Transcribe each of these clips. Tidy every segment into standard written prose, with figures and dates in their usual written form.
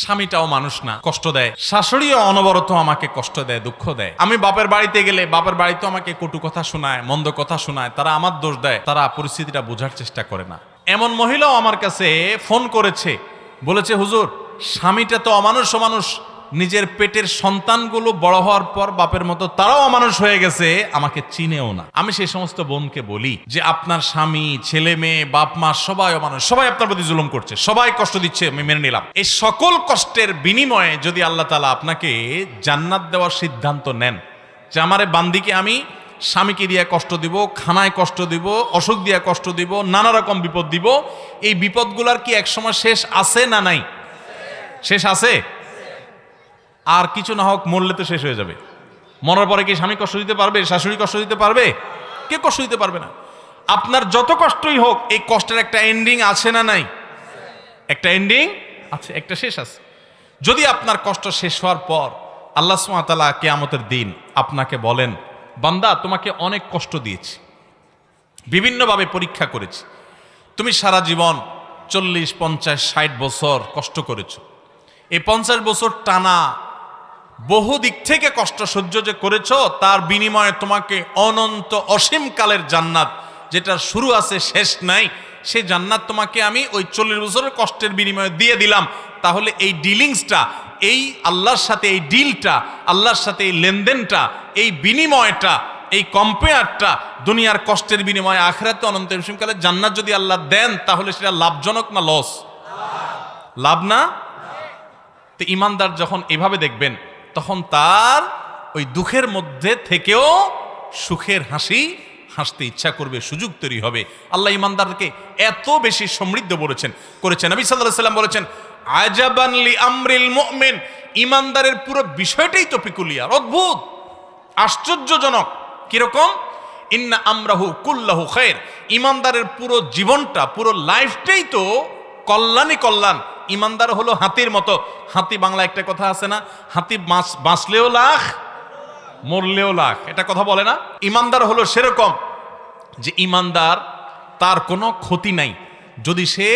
স্বামীটাও মানুষ না, কষ্ট দেয়। শাশুড়িও অনবরত আমাকে কষ্ট দেয়, দুঃখ দেয়। আমি বাপের বাড়িতে গেলে বাপের বাড়িতেও আমাকে কটু কথা শোনায়, মন্দ কথা শোনায়। তারা আমার দোষ দেয়, তারা পরিস্থিতিটা বোঝার চেষ্টা করে না। এমন মহিলাও আমার কাছে ফোন করেছে, বলেছে হুজুর, স্বামীটা তো অমানুষ, নিজের পেটের সন্তানগুলো বড় হওয়ার পর বাপের মতো তারাও অমানুষ হয়ে গেছে, আমাকে চিনেও না। আমি সেই সমস্ত বোনকে বলি যে আপনার স্বামী, ছেলে মেয়ে, বাপ মা সবাই অমানুষ, সবাই আপনার প্রতি জুলুম করছে, সবাই কষ্ট দিচ্ছে, আমি মেনে নিলাম। এই সকল কষ্টের বিনিময়ে যদি আল্লাহ তাআলা আপনাকে জান্নাত দেওয়ার সিদ্ধান্ত নেন, যে আমারে বান্দিকে আমি স্বামীকে দিয়ে কষ্ট দিব, খানায় কষ্ট দিব, অসুখ দিয়ে কষ্ট দিব, নানা রকম বিপদ দিব, এই বিপদগুলার কি একসময় শেষ আছে না নাই? শেষ আছে। আর কিছু না হোক মরলে তো শেষ হয়ে যাবে। মরার পরে কি স্বামী কষ্ট দিতে পারবে? শাশুড়ি কষ্ট দিতে পারবে? কেউ কষ্ট দিতে পারবে না। আপনার যত কষ্টই হোক, এই কষ্টের একটা এন্ডিং আছে না নাই? একটা এন্ডিং আছে, একটা শেষ আছে। যদি আপনার কষ্ট শেষ হওয়ার পর আল্লাহ সুবহানাহু ওয়া তাআলা কিয়ামতের দিন আপনাকে বলেন, বান্দা তোমাকে অনেক কষ্ট দিয়েছি, বিভিন্নভাবে পরীক্ষা করেছি, তুমি সারা জীবন 40, 50, 60 বছর কষ্ট করেছো, এই 50 বছর টানা বহু দিক থেকে কষ্ট সহ্য যে করেছ, তার বিনিময়ে তোমাকে অনন্ত অসীম কালের জান্নাত, যেটার শুরু আছে শেষ নাই, সেই জান্নাত তোমাকে আমি ওই 40 বছরের কষ্টের বিনিময়ে দিয়ে দিলাম। তাহলে এই ডিলিংসটা, এই আল্লাহর সাথে এই ডিলটা, আল্লাহর সাথে এই লেনদেনটা, এই বিনিময়টা, এই কম্পেয়ারটা, দুনিয়ার কষ্টের বিনিময়ে আখিরাতে অনন্ত অসীম কালের জান্নাত যদি আল্লাহ দেন, তাহলে সেটা লাভজনক না লস? লাভ না? তো ইমানদার যখন এভাবে দেখবেন, তখন তার ওই দুঃখের মধ্যে থেকেও সুখের হাসি হাসতে ইচ্ছা করবে, সুযোগ তৈরি হবে। আল্লাহ ইমানদারকে এত বেশি সমৃদ্ধ করেছেন। নবী সাল্লাল্লাহু আলাইহি ওয়াসাল্লাম বলেছেন, আজাবান লি আমরিল মুমিন, ইমানদারের পুরো বিষয়টাই তো পিকুলিয়ার, অদ্ভুত, আশ্চর্যজনক। কিরকম? ইন্না আমরাহু কুল্লাহু খায়র, ইমানদারের পুরো জীবনটা, পুরো লাইফটাই তো কল্যাণই কল্যাণ। ইমানদার হলো হাতির মতো। হাতি, বাংলা একটা কথা আছে না, হাতি বাঁচলেও লাখ, মরলেও লাখ, এটা কথা বলে না? ইমানদার হলো সেরকম যে ইমানদার, তার কোনো ক্ষতি নাই যদি সে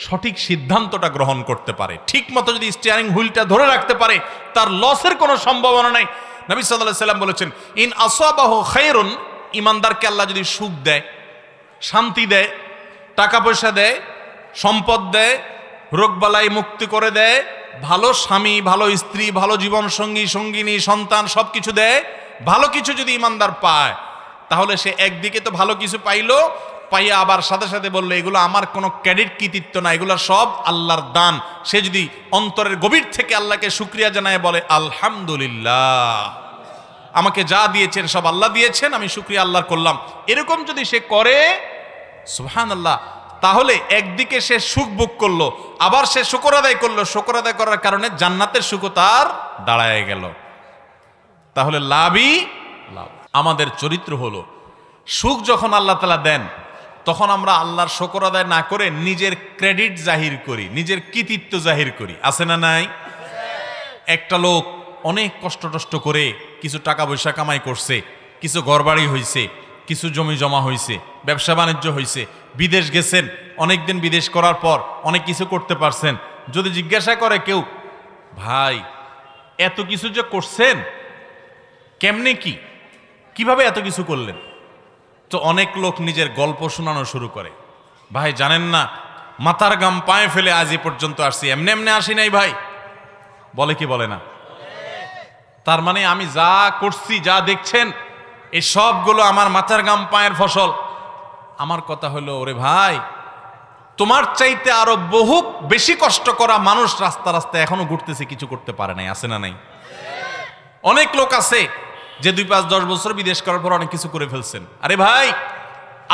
সঠিক সিদ্ধান্তটা গ্রহণ করতে পারে, ঠিক মতো যদি স্টিয়ারিং হুইলটা ধরে রাখতে পারে, তার লসের কোনো সম্ভাবনা নাই। নবী সাল্লাল্লাহু আলাইহি ওয়াসাল্লাম বলেছেন, ইন আসাবাহু খায়রুন, ইমানদারকে আল্লাহ যদি সুখ দেয়, শান্তি দেয়, টাকা পয়সা দেয়, সম্পদ দেয়, রোগবালাই মুক্তি করে দেয়, ভালো স্বামী, ভালো স্ত্রী, ভালো জীবন সঙ্গী, সঙ্গিনী, সন্তান, সব কিছু দেয়, ভালো কিছু যদি ইমানদার পায়, তাহলে সে একদিকে তো ভালো কিছু পাইলো, পাইয়া আবার সাথে সাথে বললো এগুলো আমার কোনো ক্রেডিট কৃতিত্ব না, এগুলো সব আল্লাহর দান। সে যদি অন্তরের গভীর থেকে আল্লাহকে শুকরিয়া জানায়, বলে আলহামদুলিল্লাহ, আমাকে যা দিয়েছেন সব আল্লাহ দিয়েছেন, আমি শুকরিয়া আল্লাহর করলাম, এরকম যদি সে করে, সুবহানাল্লাহ, তাহলে একদিকে সে সুখ ভোগ করলো, আবার সে শুকর আদায় করলো, শুকর আদায় করার কারণে জান্নাতের সুখও তার দাঁড়ায় গেল। তাহলে লাভই লাভ। আমাদের চরিত্র হলো, সুখ যখন আল্লাহ তাআলা দেন, তখন আমরা আল্লাহর শুকর আদায় না করে নিজের ক্রেডিট জাহির করি, নিজের কৃতিত্ব জাহির করি। আছে না নাই? একটা লোক অনেক কষ্ট টষ্ট করে কিছু টাকা পয়সা কামাই করছে, কিছু ঘরবাড়ি হয়েছে, কিছু জমি জমা হয়েছে, ব্যবসা বাণিজ্য হয়েছে, বিদেশ গেছেন, অনেকদিন বিদেশ করার পর অনেক কিছু করতে পারছেন। যদি জিজ্ঞাসা করে কেউ, ভাই এত কিছু যে করছেন, কেমনে কিভাবে এত কিছু করলেন? তো অনেক লোক নিজের গল্প শোনানো শুরু করে, ভাই জানেন না, মাথার গাম পায়ে ফেলে আজ এ পর্যন্ত আসছি, এমনি এমনি আসি নাই ভাই। বলে কি বলে না? তার মানে আমি যা করছি, যা দেখছেন, এই সবগুলো আমার মাথার গাম পায়ের ফসল। আমার কথা হলো, ওরে ভাই, তোমার চাইতে আরো বহু বেশি কষ্ট করা মানুষ রাস্তা রাস্তায় এখনো ঘুরতেছে, কিছু করতে পারে নাই। আছে না নাই? অনেক লোক আছে যে 2, 5, 10 বছর বিদেশ করার পর অনেক কিছু করে ফেলছেন। আরে ভাই,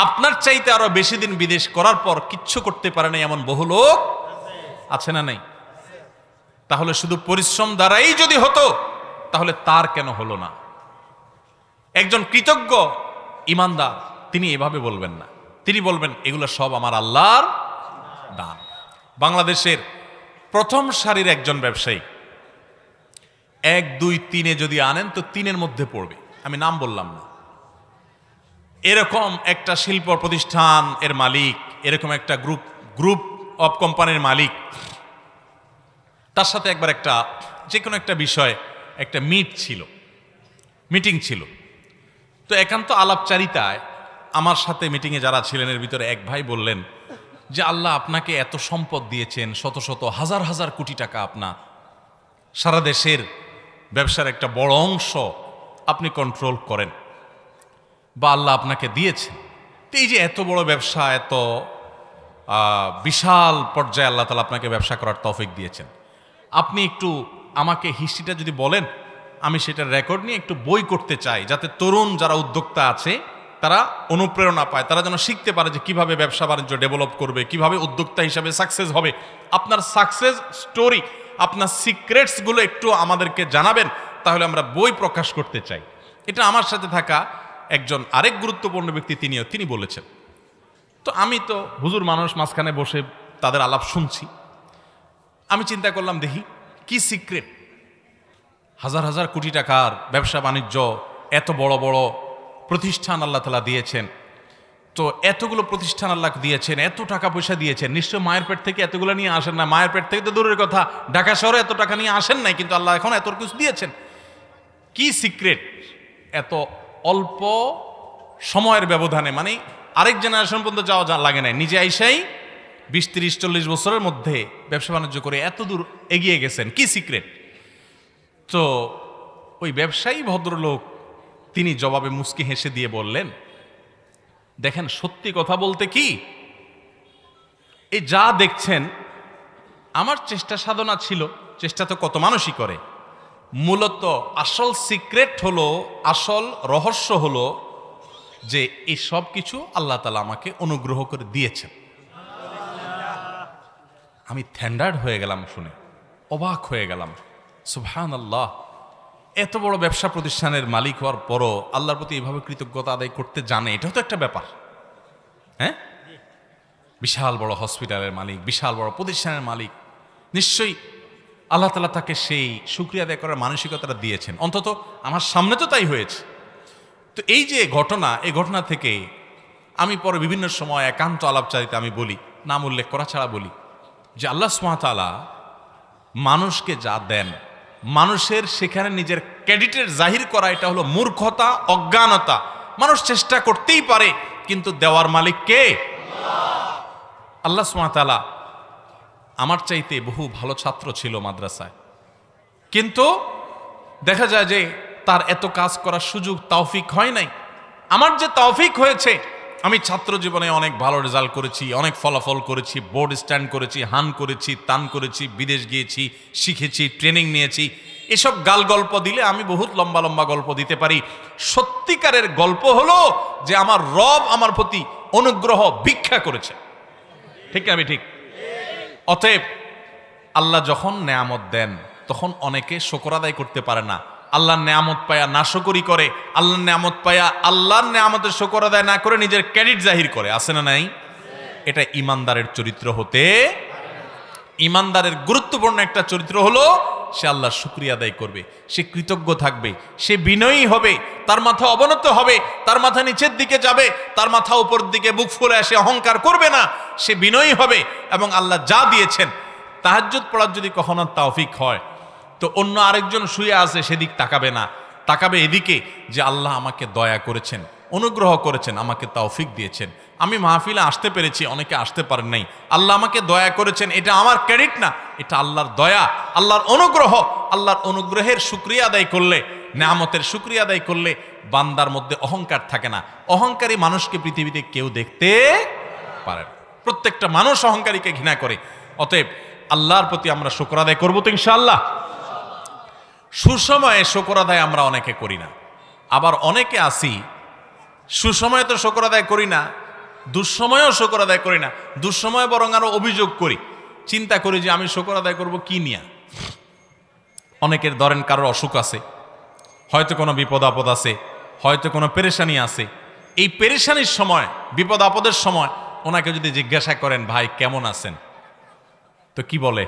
আপনার চাইতে আরো বেশি দিন বিদেশ করার পর কিচ্ছু করতে পারে নাই এমন বহু লোক আছে না নাই? তাহলে শুধু পরিশ্রম দ্বারাই যদি হতো, তাহলে তার কেন হলো না? একজন কৃতজ্ঞ ইমানদার তিনি এভাবে বলবেন না, তিনি বলবেন এগুলো সব আমার আল্লাহর দান। বাংলাদেশের প্রথম সারির একজন ব্যবসায়ী 1, 2, 3 যদি আনেন তো 3-এর মধ্যে পড়বে, আমি নাম বললাম না। এরকম একটা শিল্প প্রতিষ্ঠান এর মালিক, এরকম একটা গ্রুপ অফ কোম্পানির মালিক, তার সাথে একবার একটা যে কোনো একটা বিষয় একটা মিটিং ছিল। তো একান্ত আলাপচারিতায় আমার সাথে মিটিংয়ে যারা ছিলেন এর ভিতরে এক ভাই বললেন যে আল্লাহ আপনাকে এত সম্পদ দিয়েছেন, শত শত হাজার হাজার কোটি টাকা আপনার, সারা দেশের ব্যবসার একটা বড় অংশ আপনি কন্ট্রোল করেন বা আল্লাহ আপনাকে দিয়েছেন। তো এই যে এত বড় ব্যবসা, এত বিশাল পর্যায়ে আল্লাহ তাআলা আপনাকে ব্যবসা করার তৌফিক দিয়েছেন, আপনি একটু আমাকে হিস্ট্রিটা যদি বলেন, আমি সেটার রেকর্ড নিয়ে একটু বই করতে চাই, যাতে তরুণ যারা উদ্যোক্তা আছে তারা অনুপ্রেরণা পায়, তারা যেন শিখতে পারে যে কিভাবে ব্যবসা বাণিজ্য ডেভেলপ করবে, কিভাবে উদ্যোক্তা হিসাবে সাকসেস হবে। আপনার সাকসেস স্টোরি, আপনার সিক্রেটসগুলো একটু আমাদেরকে জানাবেন, তাহলে আমরা বই প্রকাশ করতে চাই। এটা আমার সাথে থাকা একজন আরেক গুরুত্বপূর্ণ ব্যক্তি তিনি বলেছেন। তো আমি তো হুজুর মানুষ, মাঝখানে বসে তাদের আলাপ শুনছি। আমি চিন্তা করলাম দেখি কি সিক্রেট, হাজার হাজার কোটি টাকার ব্যবসা বাণিজ্য, এত বড় বড় প্রতিষ্ঠান আল্লাহ তাআলা দিয়েছেন। তো এতগুলো প্রতিষ্ঠান আল্লাহ দিয়েছেন, এত টাকা পয়সা দিয়েছেন, নিশ্চয় মায়ের পেট থেকে এতগুলো নিয়ে আসেন না। মায়ের পেট থেকে তো দূরের কথা, ঢাকা শহরে এত টাকা নিয়ে আসেন নাই, কিন্তু আল্লাহ এখন এত কিছু দিয়েছেন। কি সিক্রেট এত অল্প সময়ের ব্যবধানে, মানে আরেক জেনারেশন পর্যন্ত যাওয়া লাগে নাই, নিজে আইসাই 20, 30, 40 বছরের মধ্যে ব্যবসা বাণিজ্য করে এত দূর এগিয়ে গেছেন, কি সিক্রেট? তো ওই ব্যবসায়ী ভদ্রলোক তিনি জবাবে মুচকি হেসে দিয়ে বললেন, দেখেন সত্যি কথা বলতে কি, এই যা দেখছেন আমার চেষ্টা সাধনা ছিল, চেষ্টা তো কত মানুষই করে, মূলত আসল সিক্রেট হলো, আসল রহস্য হলো যে এই সব কিছু আল্লাহ তাআলা আমাকে অনুগ্রহ করে দিয়েছেন। আমি থ্যান্ডার্ড হয়ে গেলাম, শুনে অবাক হয়ে গেলাম। সুবহানাল্লাহ, এত বড় ব্যবসা প্রতিষ্ঠানের মালিক হওয়ার পরও আল্লাহর প্রতি এইভাবে কৃতজ্ঞতা আদায় করতে জানে, এটাও তো একটা ব্যাপার। হ্যাঁ, বিশাল বড় হসপিটালের মালিক, বিশাল বড় প্রতিষ্ঠানের মালিক, নিশ্চয়ই আল্লাহ তাআলা তাকে সেই শুকরিয়া আদায় করার মানসিকতাটা দিয়েছেন। অন্তত আমার সামনে তো তাই হয়েছে। তো এই যে ঘটনা, এই ঘটনা থেকে আমি পরে বিভিন্ন সময় একান্ত আলাপচারিতা আমি বলি, নাম উল্লেখ করা ছাড়া বলি যে আল্লাহ সুবহানাহু ওয়া তাআলা মানুষকে যা দেন, মানুষের সেখানে নিজের ক্রেডিটের জাহির করা, এটা হলো মূর্খতা, অজ্ঞানতা। মানুষ চেষ্টা করতেই পারে, কিন্তু দেওয়ার মালিক কে? আল্লাহ সুবহানাহু ওয়া তাআলা। আমার চাইতে বহু ভালো ছাত্র ছিল মাদ্রাসায়, কিন্তু দেখা যায় যে তার এত কাজ করার সুযোগ, তৌফিক হয় নাই। আমার যে তৌফিক হয়েছে, আমি ছাত্র জীবনে অনেক ভালো রেজাল্ট করেছি, অনেক ফলাফল করেছি, বোর্ড স্ট্যান্ড করেছি, হান করেছি, তান করেছি, বিদেশ গিয়েছি, শিখেছি, ট্রেনিং নিয়েছি। এসব গাল গল্প দিলে আমি বহুত লম্বা লম্বা গল্প দিতে পারি। সত্যিকারের গল্প হলো যে আমার রব আমার প্রতি অনুগ্রহ ভিক্ষা করেছে। ঠিক আমি ঠিক? অতএব আল্লাহ যখন নেয়ামত দেন, তখন অনেকে শুকর আদায় করতে পারে না। আল্লাহর নেয়ামত পায়া নাশকরি করে, আল্লাহর নেয়ামত পায়া আল্লাহর নেয়ামতের শুকর আদায় না করে নিজের ক্রেডিট জাহির করে, আছে না নাই? এটা ইমানদারের চরিত্র হতে, ইমানদারের গুরুত্বপূর্ণ একটা চরিত্র হলো সে আল্লাহর শুকরিয়া আদায় করবে, সে কৃতজ্ঞ থাকবে, সে বিনয়ী হবে, তার মাথা অবনত হবে, তার মাথা নিচের দিকে যাবে, তার মাথা উপর দিকে বুক ফুলে আসে অহংকার করবে না, সে বিনয়ী হবে এবং আল্লাহ যা দিয়েছেন, তাহাজ্জুদ পড়ার যদি কখনো তৌফিক হয়, তো অন্য আরেকজন শুয়ে আছে সেদিক তাকাবে না, তাকাবে এদিকে যে আল্লাহ আমাকে দয়া করেছেন, অনুগ্রহ করেছেন, আমাকে তৌফিক দিয়েছেন। আমি মাহফিলে আসতে পেরেছি, অনেকে আসতে পারেন নাই, আল্লাহ আমাকে দয়া করেছেন, এটা আমার ক্রেডিট না, এটা আল্লাহর দয়া, আল্লাহর অনুগ্রহ। আল্লাহর অনুগ্রহের শুকরিয়া আদায় করলে, নেয়ামতের শুকরিয়া আদায় করলে বান্দার মধ্যে অহংকার থাকে না। অহংকারী মানুষকে পৃথিবীতে কেউ দেখতে পারে না, প্রত্যেকটা মানুষ অহংকারীকে ঘৃণা করে। অতএব আল্লাহর প্রতি আমরা শুকর আদায় করবো তো ইনশাআল্লাহ। সুসময়ে শুকর আদায় আমরা অনেকে করি না, আবার অনেকে আসি সুসময়ে তো শুকর আদায় করি না, দুঃসময়েও শুকর আদায় করি না, দুঃসময়ে বরং আরো অভিযোগ করি, চিন্তা করি যে আমি শুকর আদায় করব কি নিয়া। অনেকের ধরেন কারোর অসুখ আছে, হয়তো কোনো বিপদ আপদ আছে, হয়তো কোনো পেরেশানি আছে। এই পেরেশানির সময়, বিপদ আপদের সময় ওনাকে যদি জিজ্ঞাসা করেন ভাই কেমন আছেন, তো কি বলে?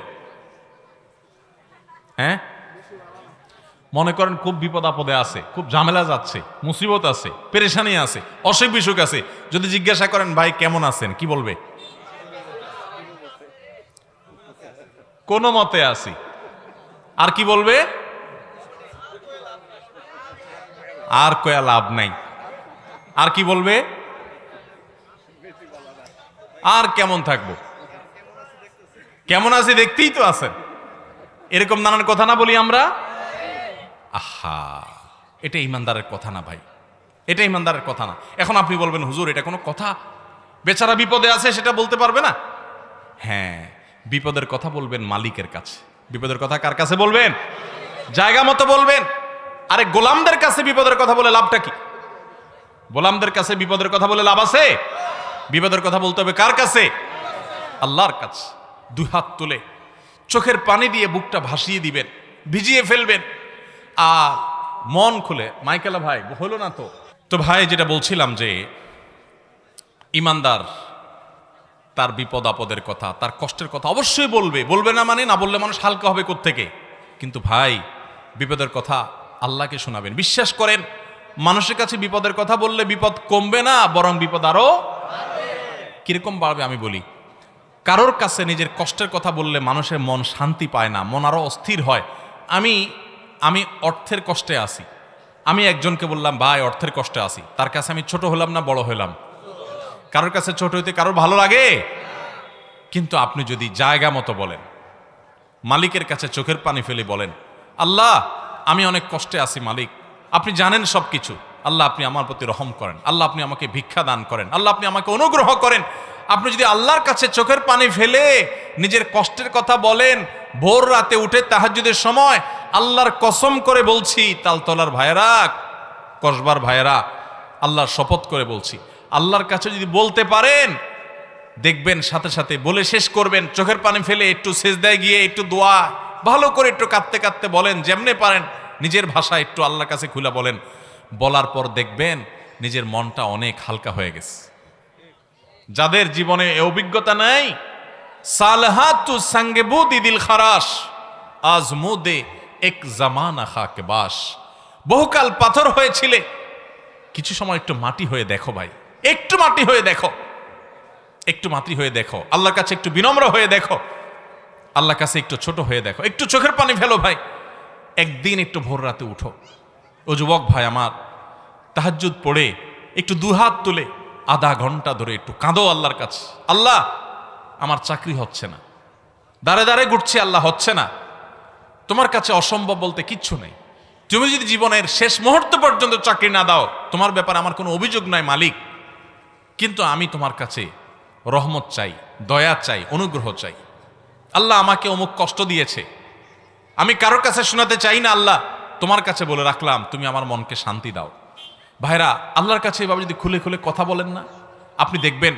হ্যাঁ, মনে করেন খুব বিপদ আপদে আছে, খুব ঝামেলা যাচ্ছে, মুসিবত আছে, পেরেশানি আছে, অসুখ বিসুখ আছে, যদি জিজ্ঞাসা করেন ভাই কেমন আছেন, কি বলবে? কোনো মতে আছি। আর কি বলবে? আর কয়া লাভ নাই। আর কি বলবে? আর কেমন থাকবো, কেমন আছে দেখতেই তো আছেন, এরকম নানান কথা না বলি আমরা? আহা, এটা ইমানদারের কথা না ভাই, এটা ইমানদারের কথা না। এখন আপনি বলবেন হুজুর এটা কোনো কথা, বেচারা বিপদে আছে সেটা বলতে পারবে না? হ্যাঁ, বিপদের কথা বলবেন মালিকের কাছে। বিপদের কথা কার কাছে বলবেন? জায়গা মতো বলবেন। আরে গোলামদের কাছে বিপদের কথা বলে লাভটা কি? গোলামদের কাছে বিপদের কথা বলে লাভ আছে? বিপদের কথা বলতে হবে কার কাছে? আল্লাহর কাছে। দুই হাত তুলে চোখের পানি দিয়ে বুকটা ভাসিয়ে দিবেন, ভিজিয়ে ফেলবেন, আর মন খুলে। মাইকেলা ভাই হলো না তো? তো ভাই যেটা বলছিলাম যে ইমানদার তার বিপদ আপদের কথা, তার কষ্টের কথা অবশ্যই বলবে। বলবে না মানে, না বললে মানুষ হালকা হবে কোত্থেকে? কিন্তু ভাই বিপদের কথা আল্লাহকে শোনাবেন। বিশ্বাস করেন, মানুষের কাছে বিপদের কথা বললে বিপদ কমবে না, বরং বিপদ আরো কিরকম বাড়বে। আমি বলি, কারোর কাছে নিজের কষ্টের কথা বললে মানুষের মন শান্তি পায় না, মন আরো অস্থির হয়। আমি অর্থের কষ্টে আছি, আমি একজনকে বললাম ভাই অর্থের কষ্টে আছি, তার কাছে আমি ছোট হলাম না বড় হলাম? কারোর কাছে ছোট হইতে কারোর ভালো লাগে? কিন্তু আপনি যদি জায়গা মতো বলেন, মালিকের কাছে চোখের পানি ফেলে বলেন, আল্লাহ আমি অনেক কষ্টে আছি মালিক, আপনি জানেন সব কিছু, আল্লাহ আপনি আমার প্রতি রহম করেন, আল্লাহ আপনি আমাকে ভিক্ষা দান করেন, আল্লাহ আপনি আমাকে অনুগ্রহ করেন। আপনি যদি আল্লাহর কাছে চোখের পানি ফেলে নিজের কষ্টের কথা বলেন, ভোর রাতে উঠে তাহাজ্জুদের সময়, আল্লাহর কসম করে বলছি, তালতলার ভাইয়েরা, কসবার ভাইয়েরা, আল্লাহর শপথ করে বলছি, আল্লাহর কাছে যদি বলতে পারেন, দেখবেন সাথে সাথে বলে শেষ করবেন, চোখের পানি ফেলে একটু সেজদায় গিয়ে একটু দোয়া ভালো করে একটু কাঁদতে কাঁদতে বলেন, যেমনে পারেন নিজের ভাষা একটু আল্লাহর কাছে খুলে বলেন। বলার পর দেখবেন নিজের মনটা অনেক হালকা হয়ে গেছে। যাদের জীবনে এ অভিজ্ঞতা নাই, সালহাতু সঙ্গে বুদি দিল খারাস আজমুদে এক জামানা খাকে বাস। বহুকাল পাথর হয়েছিলে, কিছু সময় একটু মাটি হয়ে দেখো ভাই, একটু মাটি হয়ে দেখো, একটু মাটি হয়ে দেখো, আল্লাহর কাছে একটু বিনম্র হয়ে দেখো, আল্লাহর কাছে একটু ছোট হয়ে দেখো, একটু চোখের পানি ফেলো ভাই। একদিন একটু ভোর রাতে উঠো, ও যুবক ভাই আমার, তাহাজ্জুদ পড়ে একটু দুহাত তুলে আধা ঘন্টা ধরে একটু কাঁদো আল্লাহর কাছে। আল্লাহ আমার চাকরি হচ্ছে না, দাঁড়ে দাঁড়ে ঘুরছি, আল্লাহ হচ্ছে না, তোমার কাছে অসম্ভব বলতে কিচ্ছু নেই। তুমি যদি জীবনের শেষ মুহূর্ত পর্যন্ত চাকরি না দাও, তোমার ব্যাপারে আমার কোনো অভিযোগ নাই মালিক, কিন্তু আমি তোমার কাছে রহমত চাই, দয়া চাই, অনুগ্রহ চাই। আল্লাহ আমাকে অমুক কষ্ট দিয়েছে, আমি কারোর কাছে শোনাতে চাই না, আল্লাহ তোমার কাছে বলে রাখলাম, তুমি আমার মনকে শান্তি দাও। ভাইরা, আল্লাহর কাছে এভাবে যদি খুলে খুলে কথা বলেন না, আপনি দেখবেন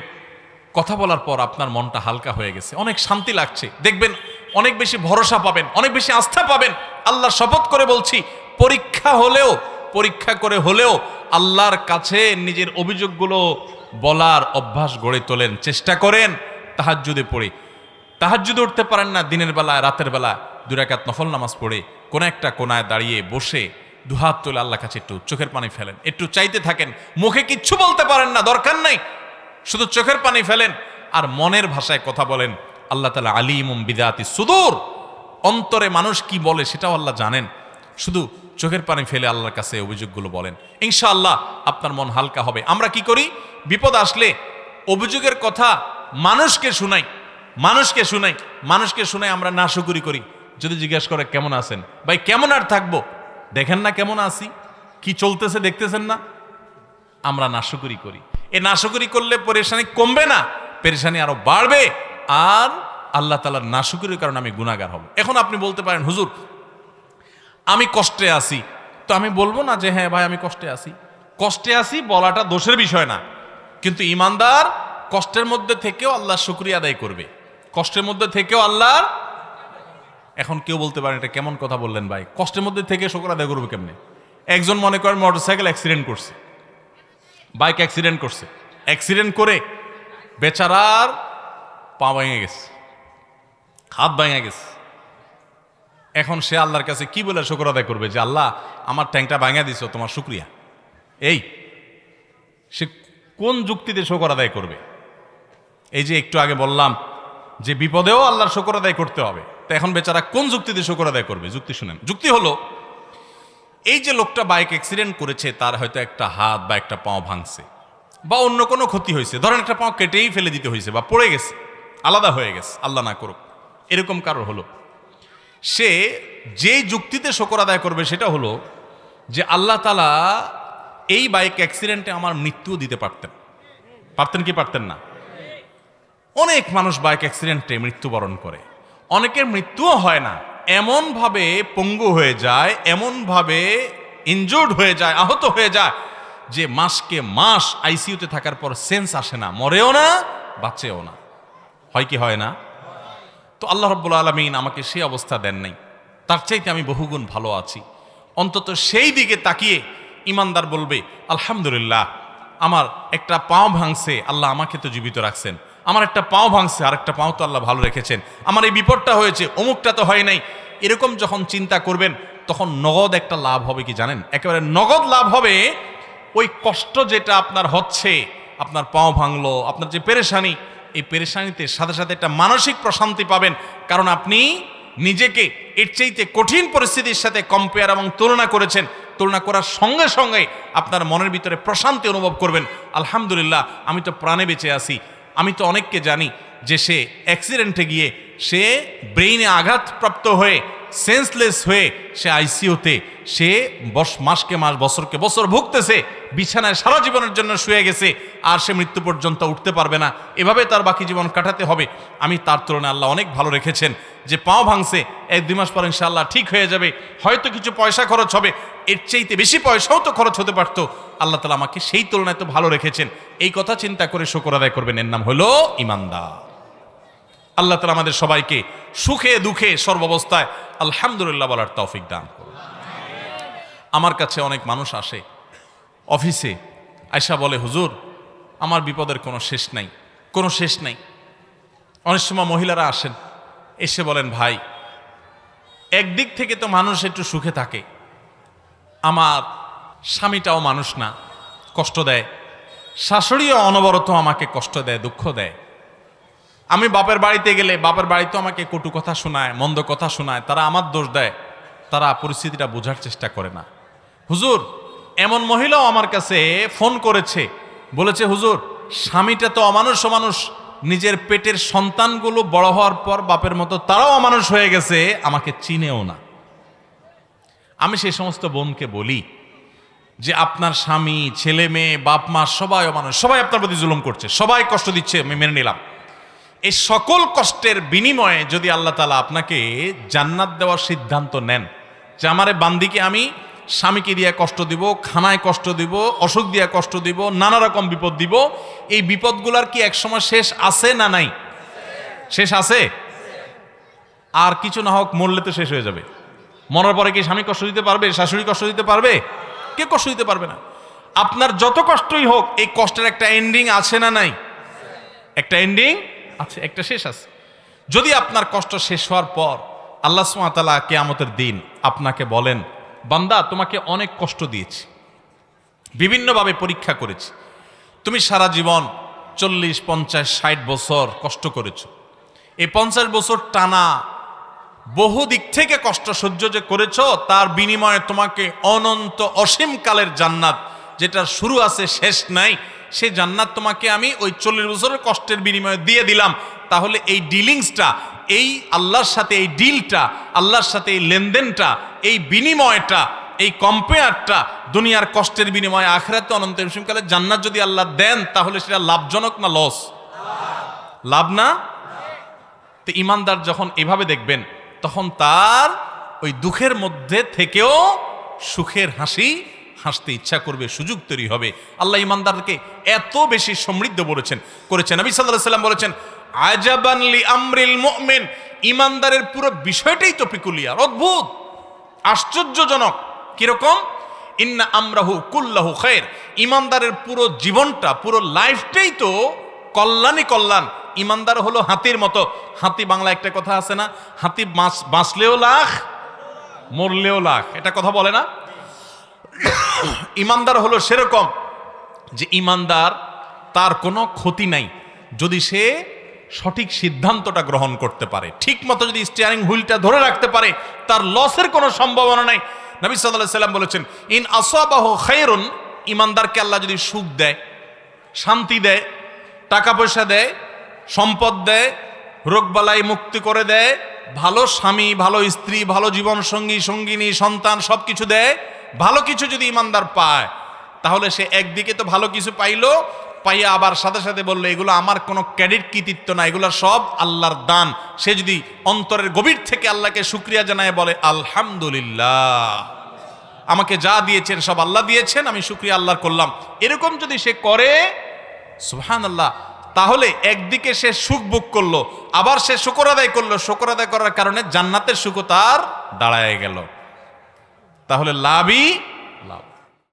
কথা বলার পর আপনার মনটা হালকা হয়ে গেছে, অনেক শান্তি লাগছে, দেখবেন অনেক বেশি ভরসা পাবেন, অনেক বেশি আস্থা পাবেন। আল্লাহর শপথ করে বলছি, পরীক্ষা হলেও, পরীক্ষা করে হলেও আল্লাহর কাছে নিজের অভিযোগগুলো বলার অভ্যাস গড়ে তোলেন, চেষ্টা করেন। তাহাজ্জুদে পড়ে, তাহাজ্জুদে উঠতে পারেন না, দিনের বেলায় রাতের বেলা 2 রাকাত নফল নামাজ পড়ে কোন একটা কোনায় দাঁড়িয়ে বসে দুহাত তুলে আল্লাহর কাছে একটু চোখের পানি ফেলেন, একটু চাইতে থাকেন। মুখে কিচ্ছু বলতে পারেন না, দরকার নাই, শুধু চোখের পানি ফেলেন আর মনের ভাষায় কথা বলেন। আল্লাহ তাআলা আলিমুম বিদাতি সুদূর, অন্তরে মানুষ কি বলে সেটাও আল্লাহ জানেন। শুধু চোখের পানি ফেলে আল্লাহর কাছে অভিযোগগুলো বলেন, ইনশাআল্লাহ আপনার মন হালকা হবে। আমরা কি করি, বিপদ আসলে অভিযোগের কথা মানুষকে শুনাই, মানুষকে শুনাই, মানুষকে শুনাই, আমরা নাশুকুরি করি। যদি জিজ্ঞেস করে কেমন আছেন, ভাই কেমন আর থাকবো, দেখেন না কেমন আছি, কি চলতেছে দেখতেছেন না, আমরা নাশুকুরি করি। এ নাশুকুরি করলে পরেশানি কমবে না, পেরেশানি আরো বাড়বে, আর আল্লাহ তাআলার নাশুকুরির কারণে আমি গুনাহগার হব। এখন আপনি বলতে পারেন হুজুর আমি কষ্টে আছি, তো আমি বলবো না যে হ্যাঁ ভাই আমি কষ্টে আছি। কষ্টে আছি বলাটা দোষের বিষয় না, কিন্তু ইমানদার কষ্টের মধ্যে থেকেও আল্লাহর শুকরিয়া আদায় করবে, কষ্টের মধ্যে থেকেও আল্লাহর। এখন কেউ বলতে পারেন এটা কেমন কথা বললেন ভাই, কষ্টের মধ্যে থেকে শুকর আদায় করবে কেমনে? একজন মনে করেন মোটরসাইকেল অ্যাক্সিডেন্ট করছে, বাইক অ্যাক্সিডেন্ট করছে, অ্যাক্সিডেন্ট করে বেচারার পা ভেঙে গেছে, হাত ভেঙে গেছে। এখন সে আল্লাহর কাছে কি বলে শুকর আদায় করবে যে আল্লাহ আমার ট্যাংটা ভাঙা দিছো, তোমার শুকরিয়া? এই সে কোন যুক্তিতে শুকর আদায় করবে? এই যে একটু আগে বললাম যে বিপদেও আল্লাহর শুকর আদায় করতে হবে, তো এখন বেচারা কোন যুক্তিতে শুকর আদায় করবে? যুক্তি শুনেন। যুক্তি হলো, এই যে লোকটা বাইক অ্যাক্সিডেন্ট করেছে, তার হয়তো একটা হাত বা একটা পাও ভাঙছে বা অন্য কোনো ক্ষতি হয়েছে, ধরেন একটা পাও কেটেই ফেলে দিতে হয়েছে বা পড়ে গেছে, আলাদা হয়ে গেছে, আল্লাহ না করুক, এরকম কারো হলো, সে যে যুক্তিতে শুকর আদায় করবে সেটা হলো যে আল্লাহ তাআলা এই বাইক অ্যাক্সিডেন্টে আমার মৃত্যু দিতে পারতেন। পারতেন কি পারতেন না? অনেক মানুষ বাইক অ্যাক্সিডেন্টে মৃত্যুবরণ করে, অনেকের মৃত্যুও হয় না, এমনভাবে পঙ্গু হয়ে যায়, এমনভাবে ইনজুর্ড হয়ে যায়, আহত হয়ে যায় যে মাসকে মাস আইসিইউতে থাকার পর সেন্স আসে না, মরেও না বাঁচেও না। হয় কি হয় না? তো আল্লাহ রাব্বুল আলামিন আমাকে সেই অবস্থা দেন নাই, তার চাইতে আমি বহুগুণ ভালো আছি। অন্তত সেই দিকে তাকিয়ে ইমানদার বলবে, আলহামদুলিল্লাহ, আমার একটা পাও ভাঙছে, আল্লাহ আমাকে তো জীবিত রাখছেন, আমার একটা পাও ভাঙছে, আর একটা পাও তো আল্লাহ ভালো রেখেছেন, আমার এই বিপদটা হয়েছে, অমুকটা তো হয় নাই। এরকম যখন চিন্তা করবেন তখন নগদ একটা লাভ হবে কি জানেন? একেবারে নগদ লাভ হবে। ওই কষ্ট যেটা আপনার হচ্ছে, আপনার পাও ভাঙলো, আপনার যে পেরেশানি, এই পেরেশানিতে সাথে সাথে একটা মানসিক প্রশান্তি পাবেন, কারণ আপনি নিজেকে এর চাইতে কঠিন পরিস্থিতির সাথে কম্পেয়ার এবং তুলনা করেছেন। তুলনা করার সঙ্গে সঙ্গে আপনার মনের ভিতরে প্রশান্তি অনুভব করবেন, আলহামদুলিল্লাহ, আমি তো প্রাণে বেঁচে আছি। আমি তো অনেককে জানি যে সে অ্যাক্সিডেন্টে গিয়ে সে ব্রেইনে আঘাতপ্রাপ্ত হয়ে সেন্সলেস হয়ে সে আইসিইউতে, সে মাসকে মাস বছরকে বছর ভুগতেছে, বিছানায় সারা জীবনের জন্য শুয়ে গেছে, আর সে মৃত্যু পর্যন্ত উঠতে পারবে না, এভাবে তার বাকি জীবন কাটাতে হবে। আমি তার তুলনায় আল্লাহ অনেক ভালো রেখেছেন, যে পাও ভাঙছে 1-2 মাস পর ইনশাআল্লাহ ঠিক হয়ে যাবে, হয়তো কিছু পয়সা খরচ হবে, এর চাইতে বেশি পয়সাও তো খরচ হতে পারতো, আল্লাহ তাআলা আমাকে সেই তুলনায় তো ভালো রেখেছেন। এই কথা চিন্তা করে শুকর আদায় করবেন, এর নাম হলো ইমানদার। আল্লাহ তাআলা আমাদের সবাইকে সুখে দুঃখে সর্বাবস্থায় আলহামদুলিল্লাহ বলার তৌফিক দান করুন। আমার কাছে অনেক মানুষ আসে অফিসে, আয়সা বলে, হুজুর, আমার বিপদের কোনো শেষ নাই, কোনো শেষ নাই। অনেক সময় মহিলারা আসেন, এসে বলেন, ভাই, একদিক থেকে তো মানুষ একটু সুখে থাকে, আমার স্বামীটাও মানুষ না, কষ্ট দেয়, শাশুড়িও অনবরত আমাকে কষ্ট দেয়, দুঃখ দেয়। আমি বাপের বাড়িতে গেলে বাপের বাড়িতে আমাকে কটু কথা শোনায়, মন্দ কথা শোনায়, তারা আমার দোষ দেয়, তারা পরিস্থিতিটা বোঝার চেষ্টা করে না। হুজুর, এমন মহিলাও আমার কাছে ফোন করেছে, বলেছে, হুজুর, স্বামীটা তো অমানুষ, নিজের পেটের সন্তানগুলো বড় হওয়ার পর বাপের মতো তারাও অমানুষ হয়ে গেছে, আমাকে চিনেও না। আমি সেই সমস্ত বোনকে বলি যে আপনার স্বামী, ছেলে মেয়ে, বাপ মা সবাই অমানুষ, সবাই আপনার প্রতি জুলুম করছে, সবাই কষ্ট দিচ্ছে, আমি মেনে নিলাম। এই সকল কষ্টের বিনিময়ে যদি আল্লাহ তাআলা আপনাকে জান্নাত দেওয়ার সিদ্ধান্ত নেন, যে আমারে বান্দিকে আমি স্বামীকে দিয়ে কষ্ট দিব, খানায় কষ্ট দিব, অসুখ দিয়ে কষ্ট দিব, নানা রকম বিপদ দিব, এই বিপদগুলার কি একসময় শেষ আছে না নাই? শেষ আছে। আর কিছু না হোক, মরলে তো শেষ হয়ে যাবে। মরার পরে কি স্বামী কষ্ট দিতে পারবে? শাশুড়ি কষ্ট দিতে পারবে? কে কষ্ট দিতে পারবে না। আপনার যত কষ্টই হোক, এই কষ্টের একটা এন্ডিং আছে না নাই? একটা এন্ডিং আছে, একটা শেষ আছে। যদি আপনার কষ্ট শেষ হওয়ার পর আল্লাহ সুবহানাহু ওয়া তাআলা কিয়ামতের দিন আপনাকে বলেন, বান্দা, তোমাকে অনেক কষ্ট দিয়েছি, বিভিন্নভাবে পরীক্ষা করেছি, তুমি সারা জীবন 40, 50, 60 বছর কষ্ট করেছো, এই 50 বছর টানা বহু দিক থেকে কষ্ট সহ্য যে করেছো, তার বিনিময়ে তোমাকে অনন্ত অসীম কালের জান্নাত, যেটার শুরু আছে শেষ নাই, সেই জান্নাত তোমাকে আমি ওই 40 বছরের কষ্টের বিনিময়ে দিয়ে দিলাম। তাহলে এই ডিলিংসটা, এই আল্লাহর সাথে এই ডিলটা, আল্লাহর সাথে এই লেনদেনটা, এই বিনিময়টা, এই কম্পেয়ারটা, দুনিয়ার কষ্টের বিনিময়ে আখিরাতে অনন্ত অসীম কালের জান্নাত যদি আল্লাহ দেন, তাহলে সেটা লাভজনক না লস? লাভ না? তো ইমানদার যখন এভাবে দেখবেন, তখন তার ওই দুঃখের মধ্যে থেকেও সুখের হাসি হাসতে ইচ্ছা করবে, সুযোগ তৈরি হবে। আল্লাহ ইমানদারকে এত বেশি সমৃদ্ধ করেছেন। নবী সাল্লাল্লাহু আলাইহি ওয়াসাল্লাম বলেছেন, আজাবান লি আমরিল মুমিন, ইমানদারের পুরো বিষয়টাই তো পিকুলিয়ার, অদ্ভুত, আশ্চর্যজনক। কিরকম? ইন্না আমরাহু কুল্লাহু খায়র, ইমানদারের পুরো জীবনটা, পুরো লাইফটাই তো কল্যাণই কল্যাণ। ইমানদার হলো হাতির মতো। হাতি, বাংলা একটা কথা আছে না, হাতি বাঁচলেও লাখ, মরলেও লাখ, এটা কথা বলে না? ইমানদার হলো সেরকম যে ইমানদার, তার কোনো ক্ষতি নাই যদি সে সঠিক সিদ্ধান্তটা গ্রহণ করতে পারে। ঠিক মতো যদি স্টিয়ারিং হুইলটা ধরে রাখতে পারে, তার লসের কোনো সম্ভাবনা নাই। নবী সাল্লাল্লাহু আলাইহি সাল্লাম বলেছেন, ইন আসাবাহু খায়রুন, ইমানদারকে আল্লাহ যদি সুখ দেয়, শান্তি দেয়, টাকা পয়সা দেয়, সম্পদ দেয়, রোগবালাই মুক্তি করে দেয়, ভালো স্বামী, ভালো স্ত্রী, ভালো জীবন সঙ্গী, সঙ্গিনী, সন্তান সবকিছু দেয়, ভালো কিছু যদি ইমানদার পায়, তাহলে সে একদিকে তো ভালো কিছু পাইলো, পাইয়া আবার সাথে সাথে বললো এগুলো আমার কোনো ক্রেডিট কৃতিত্ব না, এগুলো সব আল্লাহর দান। সে যদি অন্তরের গভীর থেকে আল্লাহকে শুকরিয়া জানায় বলে আলহামদুলিল্লাহ, আমাকে যা দিয়েছেন সব আল্লাহ দিয়েছেন, আমি শুকরিয়া আল্লাহর করলাম, এরকম যদি সে করে, সুবহানাল্লাহ, তাহলে একদিকে সে সুখ ভোগ করলো, আবার সে শুকর আদায় করলো, শুকর আদায় করার কারণে জান্নাতের সুখও তার দাঁড়ায় গেল। তাহলে লাভই লাভ।